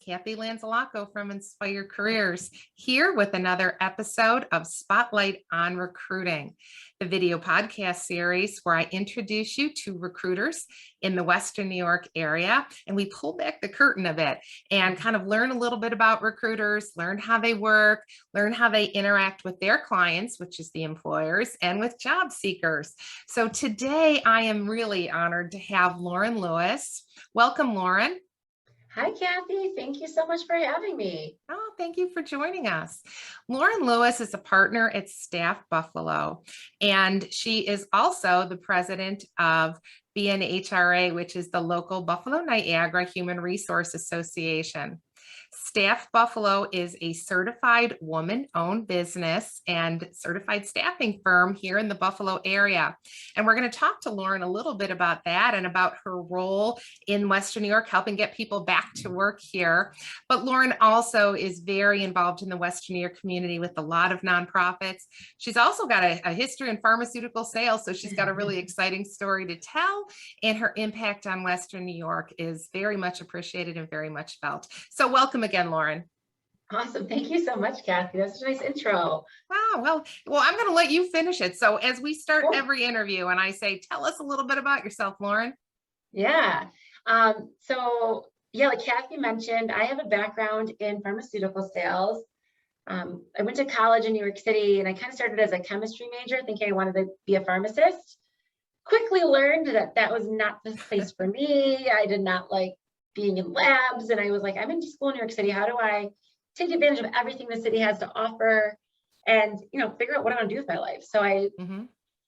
Kathy Lanzalaco from Inspire Careers, here with another episode of Spotlight on Recruiting, the video podcast series where I introduce you to recruiters in the Western New York area, and we pull back the curtain a bit and kind of learn a little bit about recruiters, learn how they work, learn how they interact with their clients, which is the employers, and with job seekers. So today I am really honored to have Lauren Lewis. Welcome, Lauren. Hi, Kathy. Thank you so much for having me. Oh, thank you for joining us. Lauren Lewis is a partner at Staff Buffalo, and she is also the president of BNHRA, which is the local Buffalo Niagara Human Resource Association. Staff Buffalo is a certified woman-owned business and certified staffing firm here in the Buffalo area. And we're going to talk to Lauren a little bit about that and about her role in Western New York, helping get people back to work here. But Lauren also is very involved in the Western New York community with a lot of nonprofits. She's also got a history in pharmaceutical sales, so she's got a really exciting story to tell, and her impact on Western New York is very much appreciated and very much felt. So welcome again, Lauren. Awesome. Thank you so much, Kathy. That's a nice intro. Wow. Well, I'm going to let you finish it. So as we start every interview and I say, tell us a little bit about yourself, Lauren. Yeah. Like Kathy mentioned, I have a background in pharmaceutical sales. I went to college in New York City and I kind of started as a chemistry major, thinking I wanted to be a pharmacist. Quickly learned that that was not the place for me. I did not like being in labs. And I was like, I'm in school in New York City. How do I take advantage of everything the city has to offer and, figure out what I want to do with my life? So I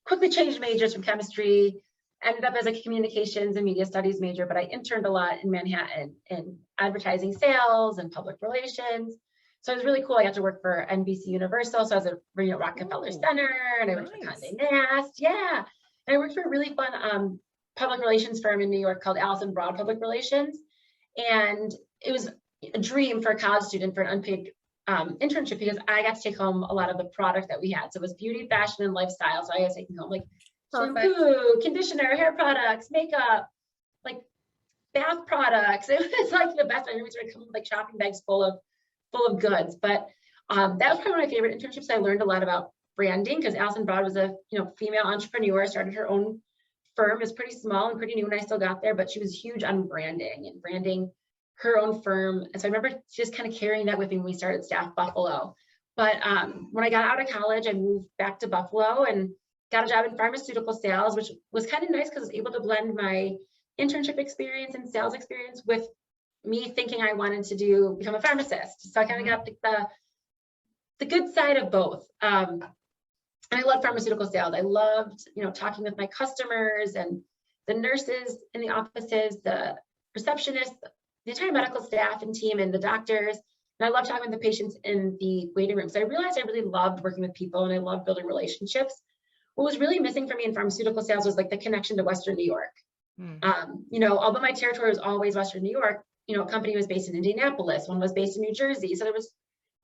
quickly changed majors from chemistry, ended up as a communications and media studies major, but I interned a lot in Manhattan in advertising sales and public relations. So it was really cool. I got to work for NBC Universal. So I was at Rockefeller Center, and I worked for Condé Nast. Yeah. And I worked for a really fun public relations firm in New York called Allison Broad Public Relations. And it was a dream for a college student for an unpaid internship, because I got to take home a lot of the product that we had. So it was beauty, fashion, and lifestyle. So I was taking home like shampoo, conditioner, hair products, makeup, like bath products. It was like the best. I remember we coming with like shopping bags full of goods. But that was probably one of my favorite internships. I learned a lot about branding, because Allison Broad was a female entrepreneur, started her own firm. Is pretty small and pretty new when I still got there, but she was huge on branding her own firm. And so I remember just kind of carrying that with me when we started Staff Buffalo. But when I got out of college, I moved back to Buffalo and got a job in pharmaceutical sales, which was kind of nice because I was able to blend my internship experience and sales experience with me thinking I wanted to become a pharmacist. So I kind of got the good side of both. And I loved pharmaceutical sales. I loved, talking with my customers and the nurses in the offices, the receptionists, the entire medical staff and team, and the doctors. And I loved talking with the patients in the waiting room. So I realized I really loved working with people and I loved building relationships. What was really missing for me in pharmaceutical sales was like the connection to Western New York. Although my territory was always Western New York, a company was based in Indianapolis, one was based in New Jersey. So there was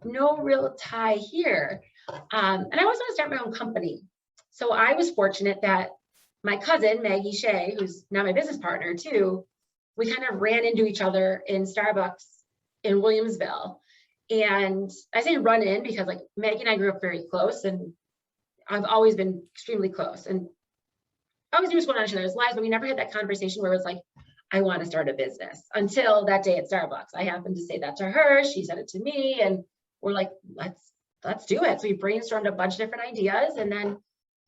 no real tie here. And I always want to start my own company. So I was fortunate that my cousin, Maggie Shea, who's now my business partner too, we kind of ran into each other in Starbucks in Williamsville. And I say run in because like Maggie and I grew up very close, and I've always been extremely close. And I always knew what's going on in each other's lives, but we never had that conversation where it was like, I want to start a business, until that day at Starbucks. I happened to say that to her. She said it to me, and we're like, let's do it. So we brainstormed a bunch of different ideas, and then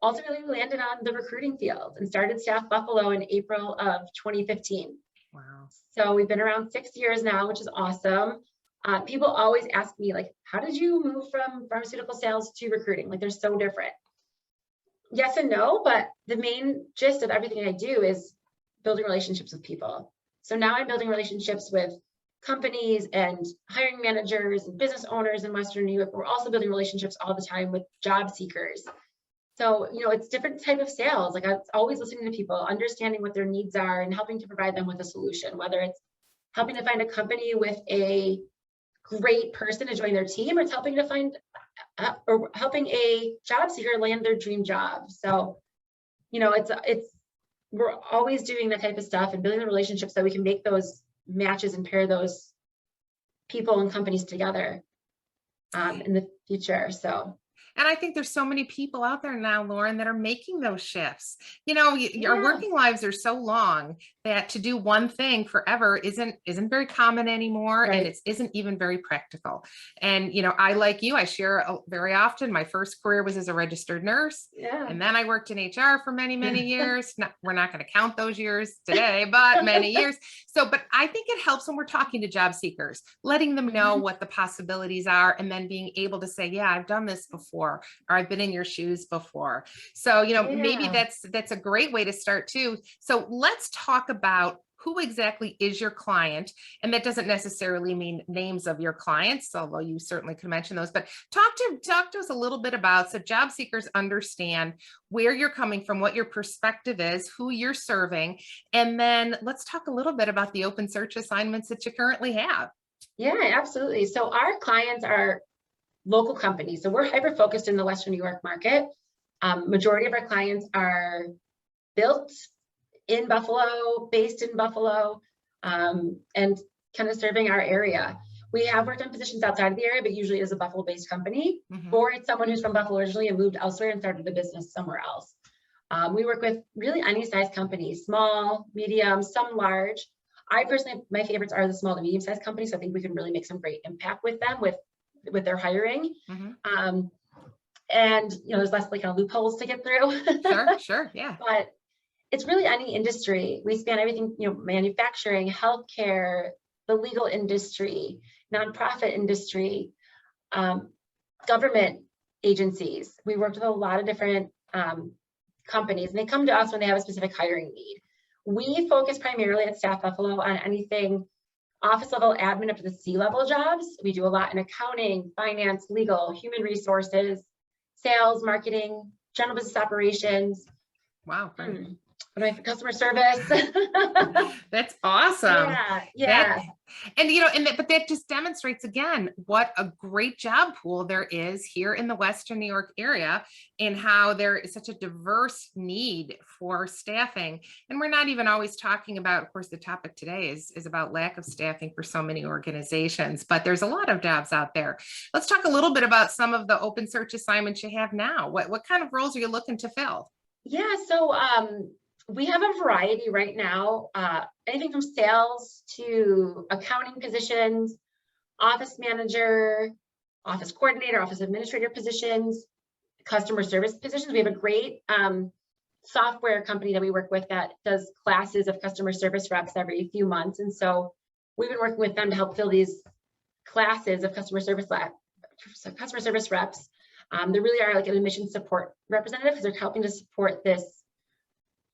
ultimately we landed on the recruiting field and started Staff Buffalo in April of 2015. Wow. So we've been around 6 years now, which is awesome. People always ask me, like, how did you move from pharmaceutical sales to recruiting? Like, they're so different. Yes and no, but the main gist of everything I do is building relationships with people. So now I'm building relationships with companies and hiring managers and business owners in Western New York. We're also building relationships all the time with job seekers. So, it's different type of sales. Like, I'm always listening to people, understanding what their needs are and helping to provide them with a solution, whether it's helping to find a company with a great person to join their team, or it's helping to find or helping a job seeker land their dream job. So, we're always doing that type of stuff and building the relationships so we can make those matches and pair those people and companies together in the future. So And I think there's so many people out there now, Lauren, that are making those shifts. Our yeah, working lives are so long that to do one thing forever isn't very common anymore, and right. it isn't even very practical. And I, like you, I share very often. My first career was as a registered nurse, Yeah. and then I worked in HR for many, many years. We're not going to count those years today, but many years. So, but I think it helps when we're talking to job seekers, letting them know Mhm. what the possibilities are, and then being able to say, yeah, I've done this before, or I've been in your shoes before. So, maybe Yeah. that's a great way to start too. So let's talk about who exactly is your client. And that doesn't necessarily mean names of your clients, although you certainly could mention those, but talk to us a little bit about, so job seekers understand where you're coming from, what your perspective is, who you're serving. And then let's talk a little bit about the open search assignments that you currently have. Yeah, absolutely. So our clients are local companies. So we're hyper focused in the Western New York market. Majority of our clients are built in Buffalo, based in Buffalo, and kind of serving our area. We have worked on positions outside of the area, but usually is a Buffalo-based company, Mhm. or it's someone who's from Buffalo originally and moved elsewhere and started a business somewhere else. We work with really any size companies, small, medium, some large. I personally, my favorites are the small to medium-sized companies. So I think we can really make some great impact with them with their hiring. Mhm. And there's less like kind of loopholes to get through. Sure, yeah. But it's really any industry. We span everything, manufacturing, healthcare, the legal industry, nonprofit industry, government agencies. We worked with a lot of different companies, and they come to us when they have a specific hiring need. We focus primarily at Staff Buffalo on anything office level admin up to the C-level jobs. We do a lot in accounting, finance, legal, human resources, sales, marketing, general business operations. Wow, great. Customer service. That's awesome. Yeah, That yeah, but that just demonstrates again what a great job pool there is here in the Western New York area, and how there is such a diverse need for staffing. And we're not even always talking about, of course, the topic today is about lack of staffing for so many organizations, but there's a lot of jobs out there. Let's talk a little bit about some of the open search assignments you have now. What kind of roles are you looking to fill? yeah. So we have a variety right now, anything from sales to accounting positions, office manager, office coordinator, office administrator positions, customer service positions. We have a great software company that we work with that does classes of customer service reps every few months. And so we've been working with them to help fill these classes of customer service reps. They really are like an admission support representative, because they're helping to support this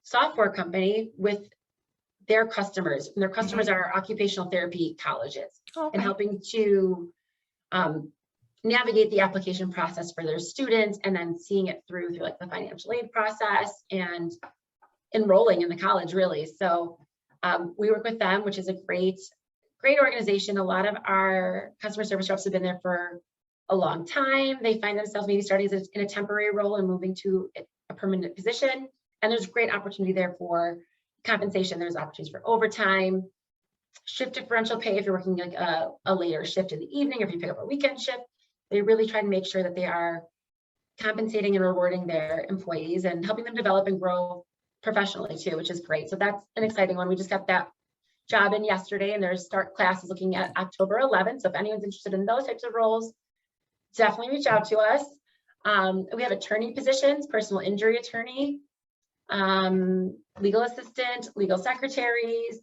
software company with their customers. And their customers are occupational therapy colleges, and helping to navigate the application process for their students, and then seeing it through like the financial aid process and enrolling in the college, really. So we work with them, which is a great organization. A lot of our customer service reps have been there for a long time. They find themselves maybe starting in a temporary role and moving to a permanent position. And there's great opportunity there for compensation. There's opportunities for overtime, shift differential pay if you're working like a later shift in the evening, or if you pick up a weekend shift. They really try to make sure that they are compensating and rewarding their employees and helping them develop and grow professionally too, which is great. So that's an exciting one. We just got that job in yesterday, and there's start classes looking at October 11th. So if anyone's interested in those types of roles, definitely reach out to us. We have attorney positions, personal injury attorney, legal assistant, legal secretaries,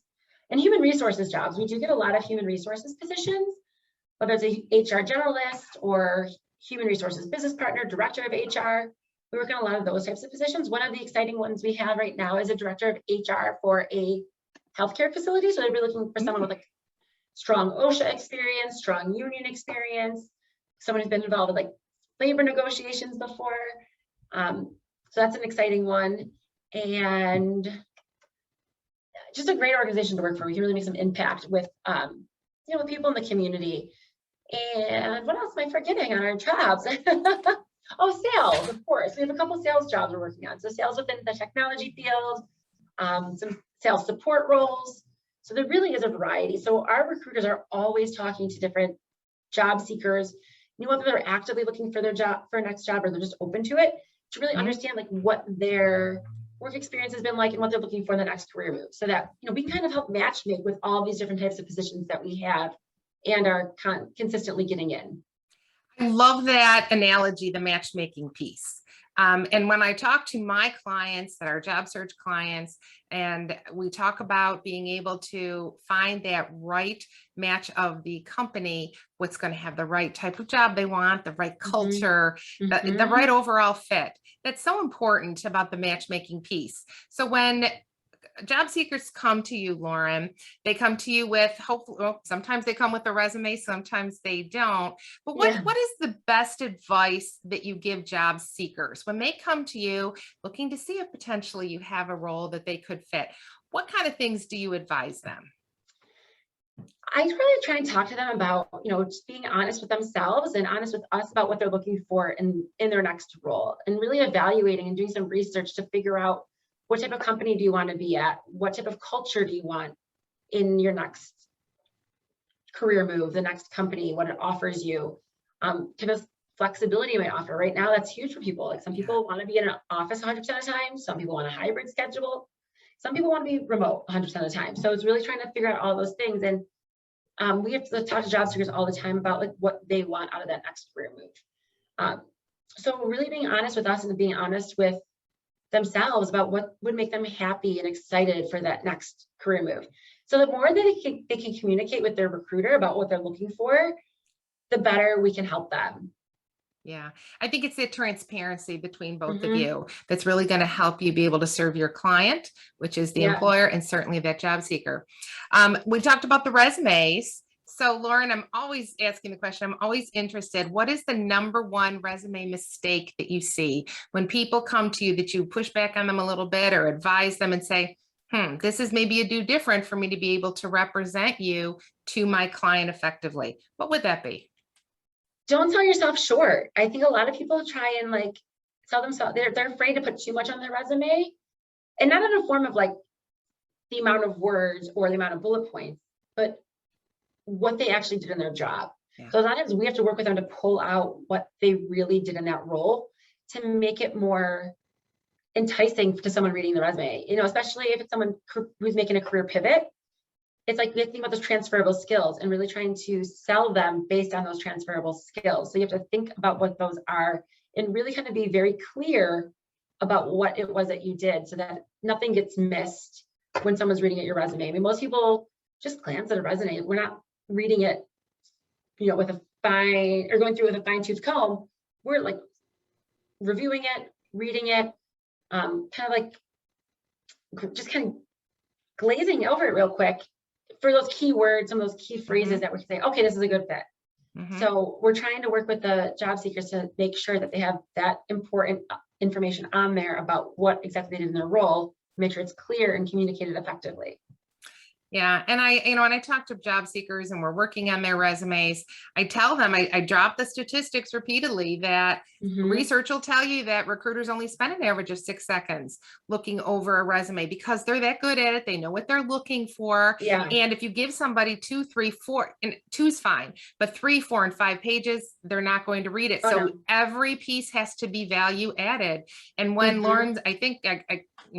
and human resources jobs. We do get a lot of human resources positions, whether it's a HR generalist or human resources business partner, director of HR. We work on a lot of those types of positions. One of the exciting ones we have right now is a director of HR for a healthcare facility. So they'd be looking for someone with like strong OSHA experience, strong union experience, someone who's been involved with like labor negotiations before. So that's an exciting one. And just a great organization to work for. We can really make some impact with, with people in the community. And what else am I forgetting on our jobs? Oh, sales, of course. We have a couple sales jobs we're working on. So sales within the technology field, some sales support roles. So there really is a variety. So our recruiters are always talking to different job seekers, whether they're actively looking for their job, for a next job, or they're just open to it, to really understand like what their work experience has been like and what they're looking for in the next career move, so that we can kind of help matchmake with all these different types of positions that we have and are consistently getting in. I love that analogy, the matchmaking piece. And when I talk to my clients that are job search clients, and we talk about being able to find that right match of the company, what's going to have the right type of job they want, the right culture, the right overall fit. That's so important about the matchmaking piece. So when job seekers come to you, Lauren, they come to you with, hopefully, well, sometimes they come with a resume, sometimes they don't. But what is the best advice that you give job seekers when they come to you looking to see if potentially you have a role that they could fit? What kind of things do you advise them? I really try and talk to them about, just being honest with themselves and honest with us about what they're looking for in their next role, and really evaluating and doing some research to figure out what type of company do you want to be at? What type of culture do you want in your next career move, the next company, what it offers you? Kind of flexibility might offer. Right now, that's huge for people. Like some people want to be in an office 100% of the time. Some people want a hybrid schedule. Some people want to be remote 100% of the time. So it's really trying to figure out all those things. And we have to talk to job seekers all the time about like what they want out of that next career move. So really being honest with us and being honest with themselves about what would make them happy and excited for that next career move. So the more that they can communicate with their recruiter about what they're looking for, the better we can help them. Yeah, I think it's the transparency between both of you that's really going to help you be able to serve your client, which is the employer, and certainly that job seeker. We talked about the resumes. So Lauren, I'm always asking the question, I'm always interested, what is the number one resume mistake that you see when people come to you that you push back on them a little bit or advise them and say, this is maybe a do different for me to be able to represent you to my client effectively? What would that be? Don't sell yourself short. I think a lot of people try and like sell themselves. They're afraid to put too much on their resume, and not in a form of like the amount of words or the amount of bullet points, but what they actually did in their job. So a lot of times we have to work with them to pull out what they really did in that role to make it more enticing to someone reading the resume, especially if it's someone who's making a career pivot. It's like we have to think about those transferable skills and really trying to sell them based on those transferable skills. So you have to think about what those are and really kind of be very clear about what it was that you did so that nothing gets missed when someone's reading at your resume. I mean, most people just glance at a resume. We're not reading it, with a going through with a fine-tooth comb. We're like reviewing it, reading it, kind of like just kind of glazing over it real quick for those key words, some of those key phrases that we can say, okay, this is a good fit. So we're trying to work with the job seekers to make sure that they have that important information on there about what exactly they did in their role, make sure it's clear and communicated effectively. Yeah. And when I talk to job seekers and we're working on their resumes, I tell them, I drop the statistics repeatedly that research will tell you that recruiters only spend an average of 6 seconds looking over a resume because they're that good at it. They know what they're looking for. And if you give somebody 2, 3, 4, and 2's fine, but 3, 4, and 5 pages, they're not going to read it. Every piece has to be value added. And when Lauren's, I think,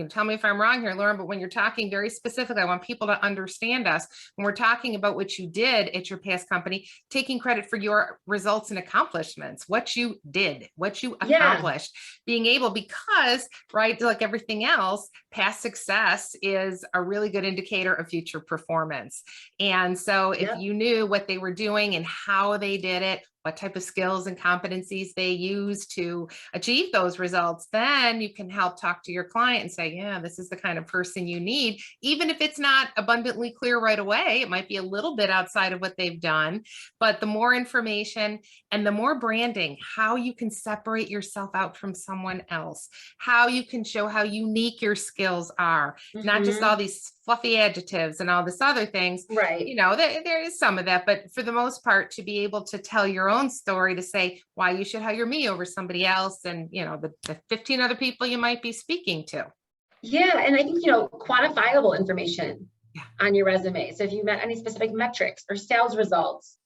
tell me if I'm wrong here, Lauren, but when you're talking very specifically, I want people to understand us. When we're talking about what you did at your past company, taking credit for your results and accomplishments, what you did, what you accomplished, being able, because, right, like everything else, past success is a really good indicator of future performance. And so if you knew what they were doing and how they did it, what type of skills and competencies they use to achieve those results, then you can help talk to your client and say, yeah, this is the kind of person you need. Even if it's not abundantly clear right away, it might be a little bit outside of what they've done, but the more information and the more branding, how you can separate yourself out from someone else, how you can show how unique your skills are, not just all these fluffy adjectives and all this other things, there is some of that, but for the most part, to be able to tell your own story, to say why you should hire me over somebody else and, the 15 other people you might be speaking to. Yeah. And I think, quantifiable information. on your resume. So if you met any specific metrics or sales results,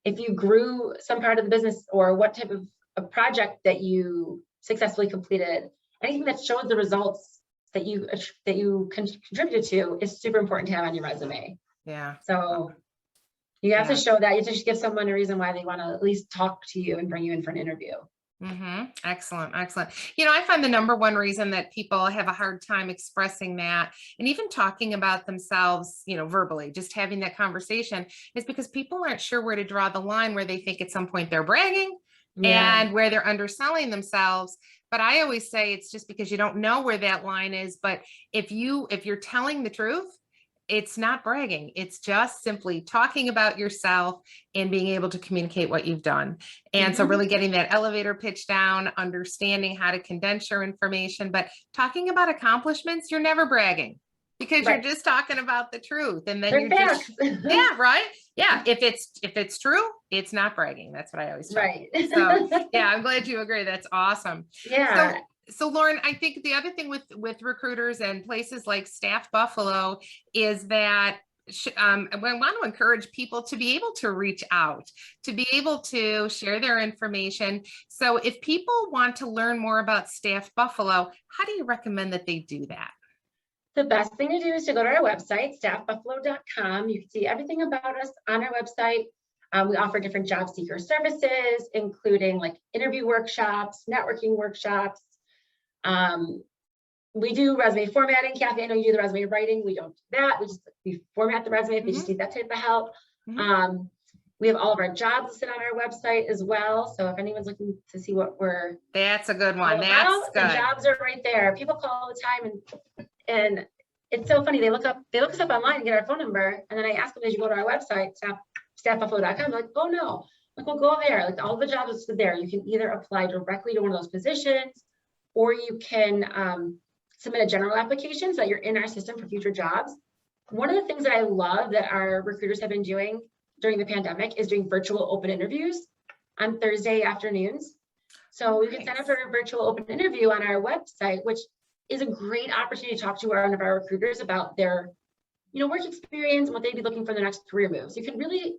if you grew some part of the business or what type of a project that you successfully completed, anything that shows the results that you contributed to is super important to have on your resume. Yeah. So you have Yeah. to show that. You have to give someone a reason why they want to at least talk to you and bring you in for an interview. Excellent. Excellent. I find the number one reason that people have a hard time expressing that and even talking about themselves, verbally, just having that conversation is because people aren't sure where to draw the line where they think at some point they're bragging and where they're underselling themselves. But I always say it's just because you don't know where that line is. But if you're telling the truth, it's not bragging. It's just simply talking about yourself and being able to communicate what you've done. And so really getting that elevator pitch down, understanding how to condense your information, but talking about accomplishments, you're never bragging because you're just talking about the truth. And then yeah, right. Yeah. If it's true, it's not bragging. That's what I always tell people. So yeah, I'm glad you agree. That's awesome. Yeah. So Lauren, I think the other thing with recruiters and places like Staff Buffalo is that I want to encourage people to be able to reach out, to be able to share their information. So if people want to learn more about Staff Buffalo, how do you recommend that they do that? The best thing to do is to go to our website, staffbuffalo.com. You can see everything about us on our website. We offer different job seeker services, including like interview workshops, networking workshops. We do resume formatting. Kathy, I know you do the resume writing. We don't do that. We format the resume if they just need that type of help. We have all of our jobs listed on our website as well. So if anyone's looking to see what we're that's a good one. That's good. The jobs are right there. People call all the time and it's so funny. They look us up online and get our phone number. And then I ask them, as you go to our website, staffbuffalo.com, they're like, oh no, like we'll go there. Like all the jobs are listed there. You can either apply directly to one of those positions, or you can submit a general application so that you're in our system for future jobs. One of the things that I love that our recruiters have been doing during the pandemic is doing virtual open interviews on Thursday afternoons. So you can sign up for a virtual open interview on our website, which is a great opportunity to talk to one of our recruiters about their work experience and what they'd be looking for in their next career moves. You can really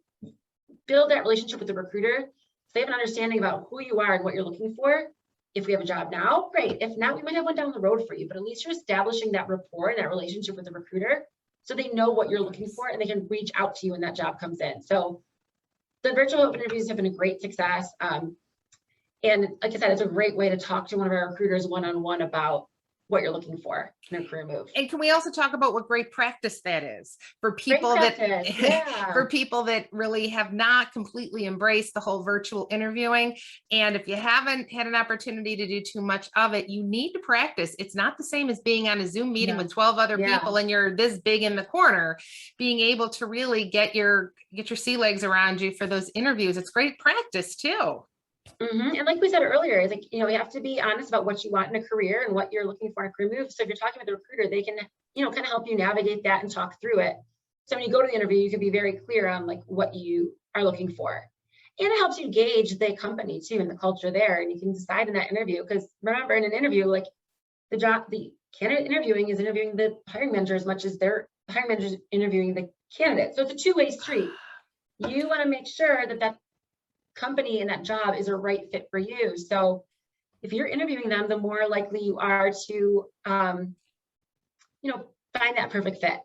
build that relationship with the recruiter so they have an understanding about who you are and what you're looking for. If we have a job now, great. If not, we might have one down the road for you, but at least you're establishing that rapport and that relationship with the recruiter so they know what you're looking for and they can reach out to you when that job comes in. So the virtual open interviews have been a great success. And like I said, it's a great way to talk to one of our recruiters one-on-one about what you're looking for in a career move. And can we also talk about what great practice that is for people for people that really have not completely embraced the whole virtual interviewing? And if you haven't had an opportunity to do too much of it, you need to practice. It's not the same as being on a Zoom meeting with 12 other people and you're this big in the corner. Being able to really get your sea legs around you for those interviews, it's great practice too. And like we said earlier, it's like, you have to be honest about what you want in a career and what you're looking for in a career move. So if you're talking with a recruiter, they can, kind of help you navigate that and talk through it. So when you go to the interview, you can be very clear on like what you are looking for. And it helps you gauge the company too and the culture there. And you can decide in that interview, because remember, in an interview, like the candidate interviewing is interviewing the hiring manager as much as the hiring manager is interviewing the candidate. So it's a two-way street. You want to make sure that company and that job is a right fit for you. So if you're interviewing them, the more likely you are to, find that perfect fit.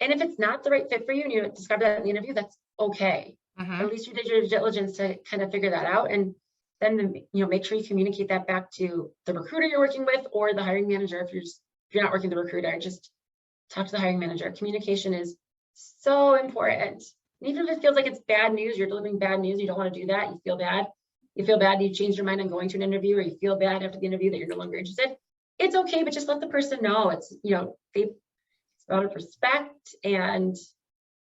And if it's not the right fit for you and you describe that in the interview, that's okay. At least you did your diligence to kind of figure that out. And then, make sure you communicate that back to the recruiter you're working with or the hiring manager. If you're not working with the recruiter, just talk to the hiring manager. Communication is so important. And even if it feels like it's bad news, you're delivering bad news, you don't want to do that, you feel bad. You feel bad, you changed your mind on going to an interview, or you feel bad after the interview that you're no longer interested. It's okay, but just let the person know. It's, it's about respect and,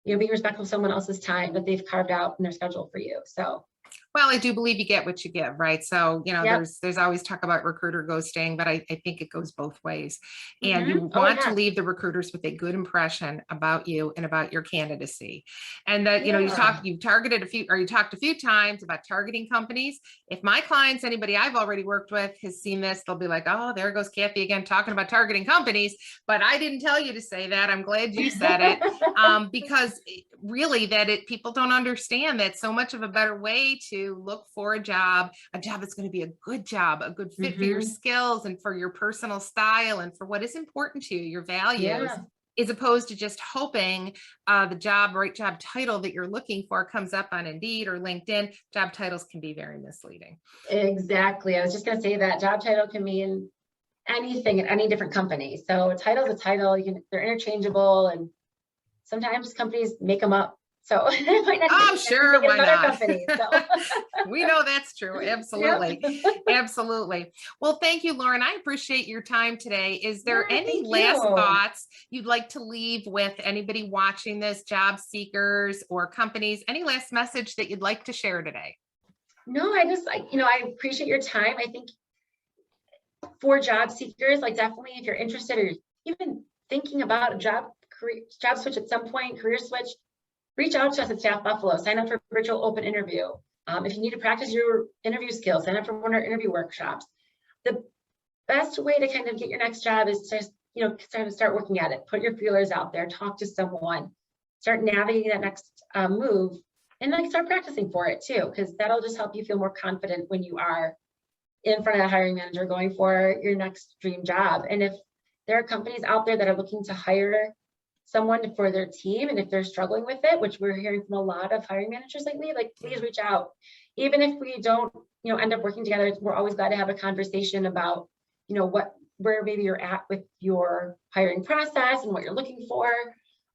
being respectful of someone else's time that they've carved out in their schedule for you. So Well, I do believe you get what you give, right? So, Yep. there's always talk about recruiter ghosting, but I think it goes both ways. And you Oh want to yeah. leave the recruiters with a good impression about you and about your candidacy. And that, Yeah. you targeted a few, or you talked a few times about targeting companies. If my clients, anybody I've already worked with has seen this, they'll be like, oh, there goes Kathy again talking about targeting companies. But I didn't tell you to say that. I'm glad you said it. Because really people don't understand that so much of a better way to look for a job that's going to be a good job, a good fit for your Hmm. skills and for your personal style and for what is important to you, your values, Yeah. as opposed to just hoping right job title that you're looking for comes up on Indeed or LinkedIn. Job titles can be very misleading. Exactly. I was just going to say that job title can mean anything at any different company. So a title's a title. They're interchangeable, and sometimes companies make them up. So it might not Oh, mean sure, anything in why another not? company. So We know that's true. yep. Absolutely. Absolutely. Well, thank you, Lauren. I appreciate your time today. Is there Yeah, any thank last you. thoughts you'd like to leave with anybody watching this, job seekers or companies? Any last message that you'd like to share today? No, I appreciate your time. I think for job seekers, like definitely if you're interested or even thinking about a job switch at some point, career switch, reach out to us at Staff Buffalo. Sign up for a virtual open interview. If you need to practice your interview skills, sign up for one of our interview workshops. The best way to kind of get your next job is to start working at it. Put your feelers out there. Talk to someone. Start navigating that next move, and like start practicing for it too, because that'll just help you feel more confident when you are in front of the hiring manager going for your next dream job. And if there are companies out there that are looking to hire someone for their team, and if they're struggling with it, which we're hearing from a lot of hiring managers lately, like please reach out. Even if we don't, end up working together, we're always glad to have a conversation about, where maybe you're at with your hiring process and what you're looking for.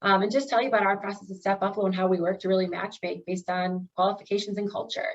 And just tell you about our process at Staff Buffalo and how we work to really match make based on qualifications and culture.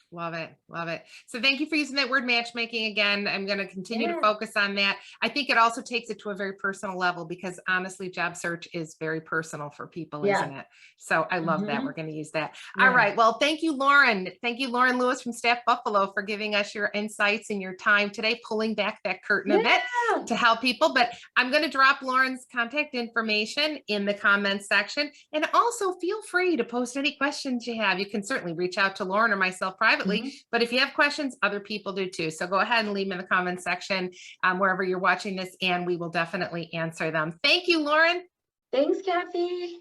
Love it. Love it. So thank you for using that word matchmaking again. I'm going to continue to Yeah. focus on that. I think it also takes it to a very personal level because honestly, job search is very personal for people, isn't Yeah. it? So I love that. Hmm. We're going to use that. All Yeah. right. Well, thank you, Lauren. Thank you, Lauren Lewis from Staff Buffalo, for giving us your insights and your time today, pulling back that curtain a bit Yeah. to help people. But I'm going to drop Lauren's contact information in the comments section. And also feel free to post any questions you have. You can certainly reach out to Lauren or myself privately. Mhm. But if you have questions, other people do too. So go ahead and leave them in the comments section wherever you're watching this, and we will definitely answer them. Thank you, Lauren. Thanks, Kathy.